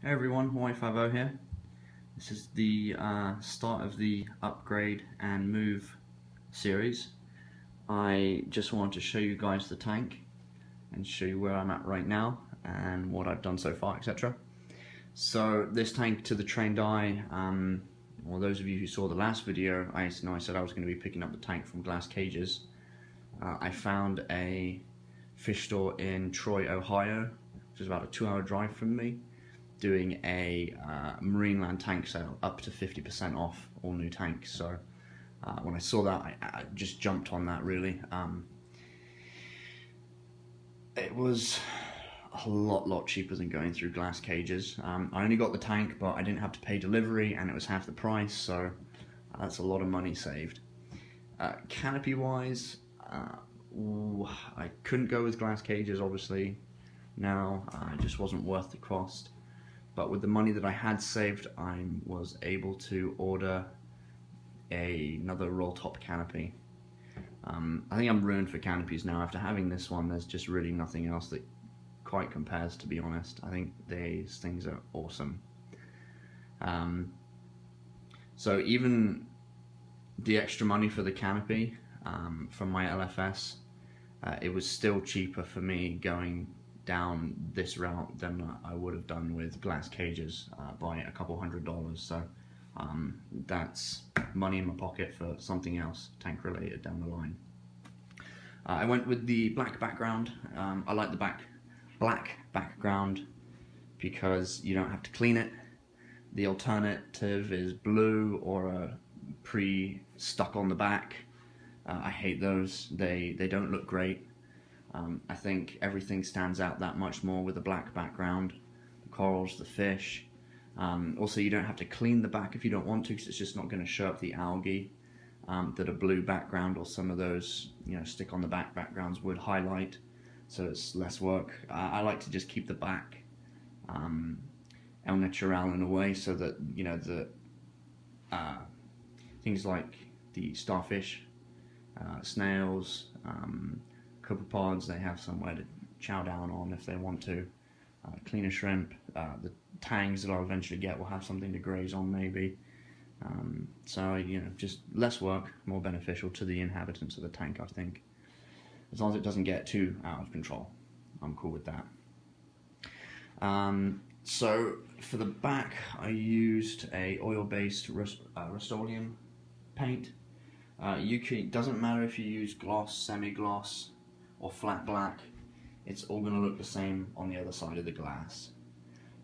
Hey everyone, Hawaii50 here. This is the start of the upgrade and move series. I just wanted to show you guys the tank and show you where I'm at right now and what I've done so far, etc. So this tank, to the trained eye, well, those of you who saw the last video, I said I was going to be picking up the tank from Glass Cages. I found a fish store in Troy, Ohio, which is about a 2-hour drive from me, doing a Marineland tank sale up to 50% off all new tanks. So when I saw that, I just jumped on that really. It was a lot cheaper than going through Glass Cages. I only got the tank, but I didn't have to pay delivery and it was half the price, so that's a lot of money saved. Canopy wise, I couldn't go with Glass Cages obviously. Now it just wasn't worth the cost. But with the money that I had saved, I was able to order another roll top canopy. I think I'm ruined for canopies now. After having this one, there's just really nothing else that quite compares, to be honest. I think these things are awesome. So even the extra money for the canopy from my LFS, it was still cheaper for me going down this route than I would have done with Glass Cages by a couple $100. So that's money in my pocket for something else tank related down the line. I went with the black background. I like the black background because you don't have to clean it. The alternative is blue or a stuck on the back. I hate those. They don't look great. I think everything stands out that much more with a black background. The corals, the fish. Also, you don't have to clean the back if you don't want to, because it's just not going to show up the algae that a blue background or some of those, stick on the back backgrounds would highlight. So it's less work. I like to just keep the back el natural in a way, so that the things like the starfish, snails, copepods, they have somewhere to chow down on if they want to. Cleaner shrimp, the tangs that I'll eventually get will have something to graze on maybe. So just less work, more beneficial to the inhabitants of the tank, I think. As long as it doesn't get too out of control, I'm cool with that. So for the back, I used a oil-based Rust-Oleum paint. Doesn't matter if you use gloss, semi-gloss, or flat black, it's all going to look the same on the other side of the glass.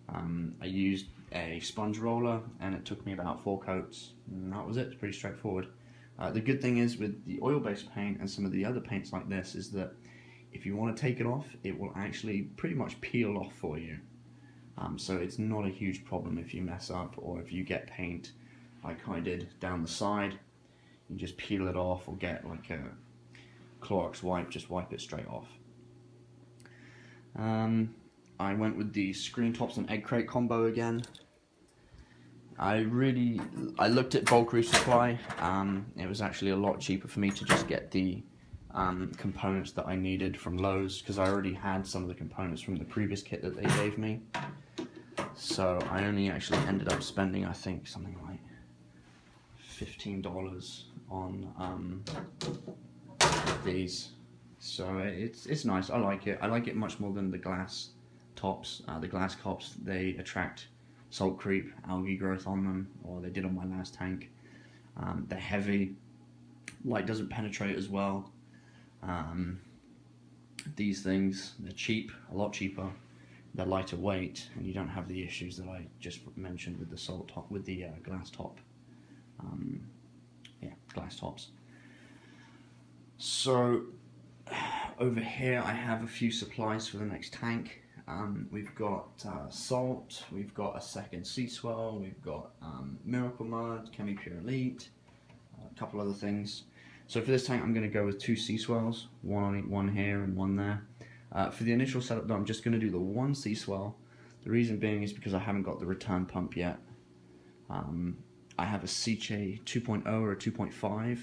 I used a sponge roller and it took me about 4 coats, and that was it. It's pretty straightforward. The good thing is with the oil-based paint and some of the other paints like this is that if you want to take it off, it will actually pretty much peel off for you. So it's not a huge problem if you mess up or if you get paint like I did down the side. You just peel it off or get like a Clorox wipe, just wipe it straight off. I went with the screen tops and egg crate combo again. I looked at bulk resupply. It was actually a lot cheaper for me to just get the components that I needed from Lowe's, because I already had some of the components from the previous kit that they gave me. So I only actually ended up spending, I think, something like $15 on these. So it's nice. I like it. I like it much more than the glass tops. The glass tops, they attract salt creep, algae growth on them, or they did on my last tank. They're heavy. Light doesn't penetrate as well. These things, they're cheap, a lot cheaper. They're lighter weight, and you don't have the issues that I just mentioned with the salt top, with the glass top. Glass tops. So over here I have a few supplies for the next tank. We've got salt, we've got a second sea swell, we've got Miracle Mud, Chemi Pure Elite, a couple other things. So for this tank I'm going to go with 2 sea swells, one here and one there. For the initial setup though, I'm just going to do the 1 sea swell. The reason being is because I haven't got the return pump yet. I have a Seche 2.0 or a 2.5,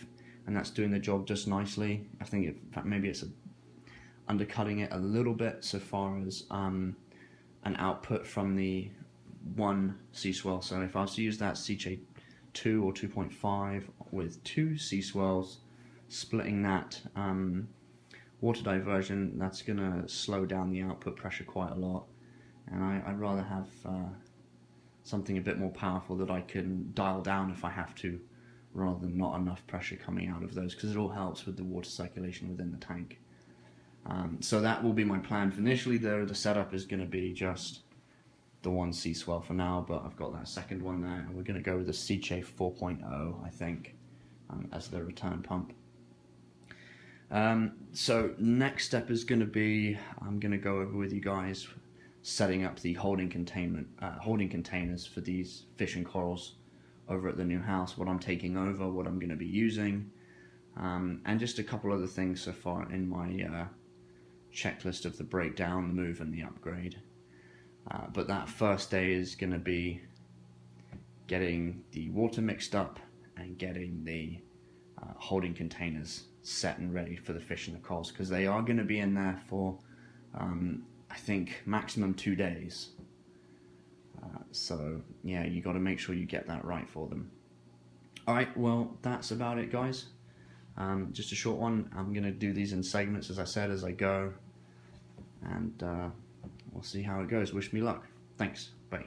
and that's doing the job just nicely. I think in fact maybe it's undercutting it a little bit so far as an output from the 1 sea swell. So if I was to use that CJ2 or 2.5 with 2 sea swells, splitting that water diversion, that's going to slow down the output pressure quite a lot. And I'd rather have something a bit more powerful that I can dial down if I have to, rather than not enough pressure coming out of those, because it all helps with the water circulation within the tank. So that will be my plan for initially. Though the setup is going to be just the 1 sea swell for now, but I've got that second one there, and we're going to go with the CJ 4.0, I think, as the return pump. So next step is going to be, I'm going to go over with you guys setting up the holding containers for these fish and corals over at the new house, what I'm taking over, what I'm going to be using, and just a couple other things so far in my checklist of the breakdown, the move, and the upgrade. But that first day is going to be getting the water mixed up and getting the holding containers set and ready for the fish and the corals, because they are going to be in there for I think maximum 2 days. So yeah, you got to make sure you get that right for them. Alright, well that's about it, guys. Just a short one. I'm going to do these in segments, as I said, as I go, and we'll see how it goes. Wish me luck. Thanks. Bye.